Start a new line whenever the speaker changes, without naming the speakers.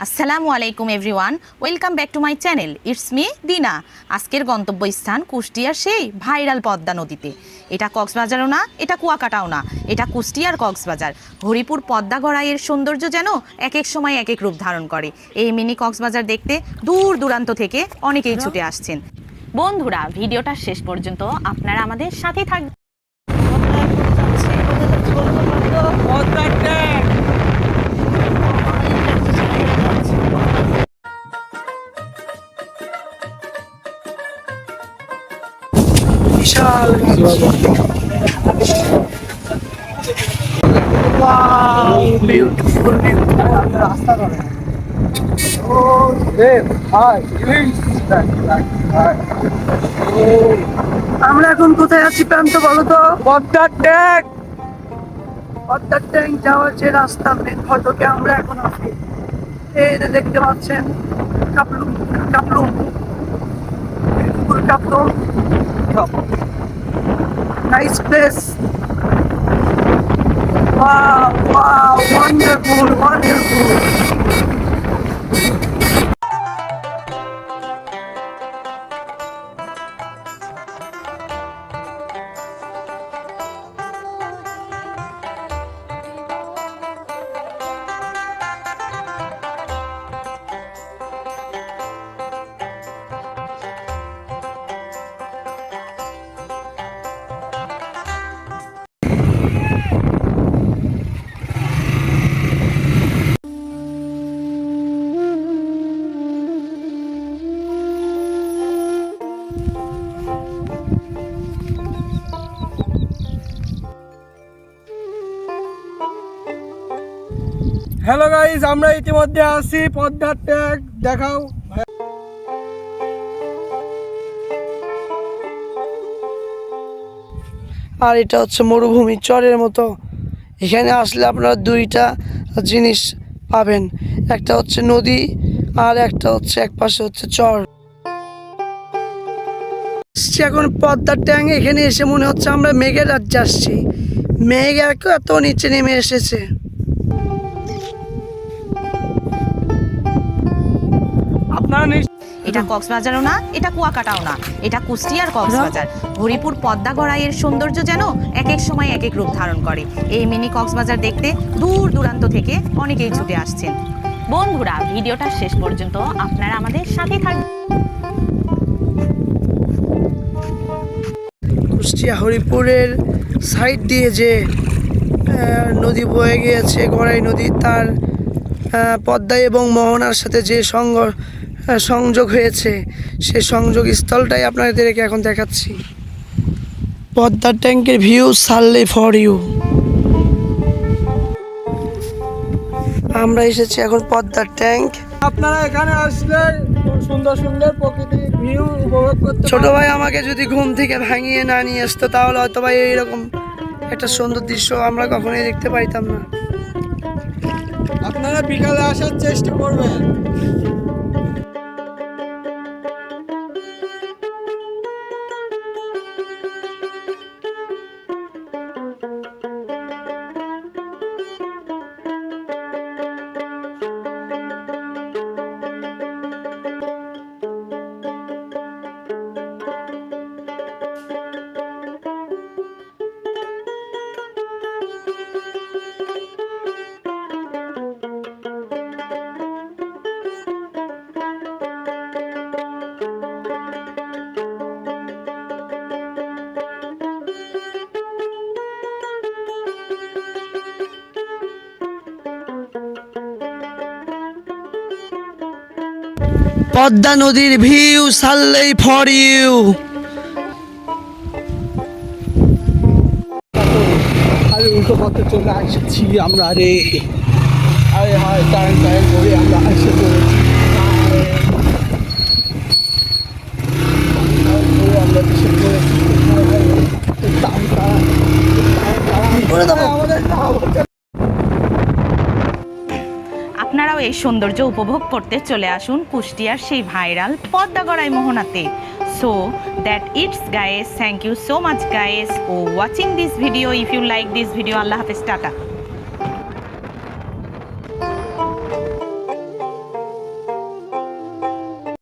আসসালামু আলাইকুম everyone, welcome back to my channel. It's me দিনা। আজকের গন্তব্যস্থান কুষ্টিয়ার সেই ভাইরাল পদ্মা নদীতে। এটা কক্সবাজারও না, এটা কুয়াকাটাও না, এটা কুষ্টিয়ার কক্সবাজার। হরিপুর পদ্মা গড়াইয়ের সৌন্দর্য যেন এক এক সময় এক এক রূপ ধারণ করে। এই মিনি কক্সবাজার দেখতে দূর দূরান্ত থেকে অনেকেই ছুটে আসছেন। বন্ধুরা, ভিডিওটা শেষ পর্যন্ত আপনারা আমাদের সাথেই থাকবেন।
বিশাল আমরা এখন কোথায় আছি প্রান্ত বলো তো? পদ্মার ট্যাঙ্ক। পদ্মার ট্যাঙ্ক যাওয়ার যে রাস্তা মেন ফটকে আমরা এখন আছি। এই যে দেখতে পাচ্ছেন কাপলুম কাপলুম কাপলুম nice place. Wow, wow, wonderful, wonderful. Hello guys, আমরা ইতিমধ্যে আছি পদ্মার ট্যাঙ্ক। দেখাও। আর এটা হচ্ছে মরুভূমি চরের মতো। এখানে আসলে আপনারা দুইটা জিনিস পাবেন, একটা হচ্ছে নদী আর একটা হচ্ছে এক পাশে হচ্ছে চর। এখন পদ্মার ট্যাঙ্ক, এখানে এসে মনে হচ্ছে আমরা মেঘের রাজ্যে আসছি। মেঘ এত নিচে নেমে এসেছে।
এটা কক্সবাজারও না, এটা কুয়াকাটাও না, এটা কুষ্টিয়ার কক্সবাজার। হরিপুর পদ্মা গড়াইয়ের সৌন্দর্য যেন এক এক সময় এক এক রূপ ধারণ করে। এই মিনি কক্সবাজার দেখতে দূর দূরান্ত থেকে অনেকেই ছুটে আসছেন। বন্ধুরা, ভিডিওটা শেষ পর্যন্ত আপনারা আমাদের সাথেই থাকবেন।
কুষ্টিয়া হরিপুরের সাইড দিয়ে যে নদী বয়ে গিয়েছে গড়াই নদী, তার পদ্মা এবং মোহনার সাথে যে সংযোগ হয়েছে, সে সংযোগ স্থলটাই আপনাদেরকে এখন দেখাচ্ছি। পদ্মার ট্যাঙ্কের ভিউ সানলি ফর ইউ। আমরা এসেছি এখন পদ্মার ট্যাঙ্ক। আপনারা এখানে আসলে সুন্দর সুন্দর প্রকৃতির ভিউ উপভোগ করতে। ছোট ভাই আমাকে যদি ঘুম থেকে ভাঙিয়ে না নিয়ে আসতো, তাহলে হয়তো ভাই এইরকম একটা সুন্দর দৃশ্য আমরা কখনোই দেখতে পাইতাম না। আপনারা বিকালে আসার চেষ্টা করবেন। পদ্মা নদীর ভিউ সানলি ফর ইউ। আরে উল্টো পথে চলে আসছি আমরা রে। আরে হায় টাইম করে আমরা এসে পড়েছি। আমরা এসে পড়েছি।
আপনারাও এই সৌন্দর্য উপভোগ করতে চলে আসুন কুষ্টিয়ার সেই ভাইরাল পদ্মা গড়াই মোহনাতে। So that it's guys, thank you so much guys for watching this video. If you like this video, Allah Hafiz, tata.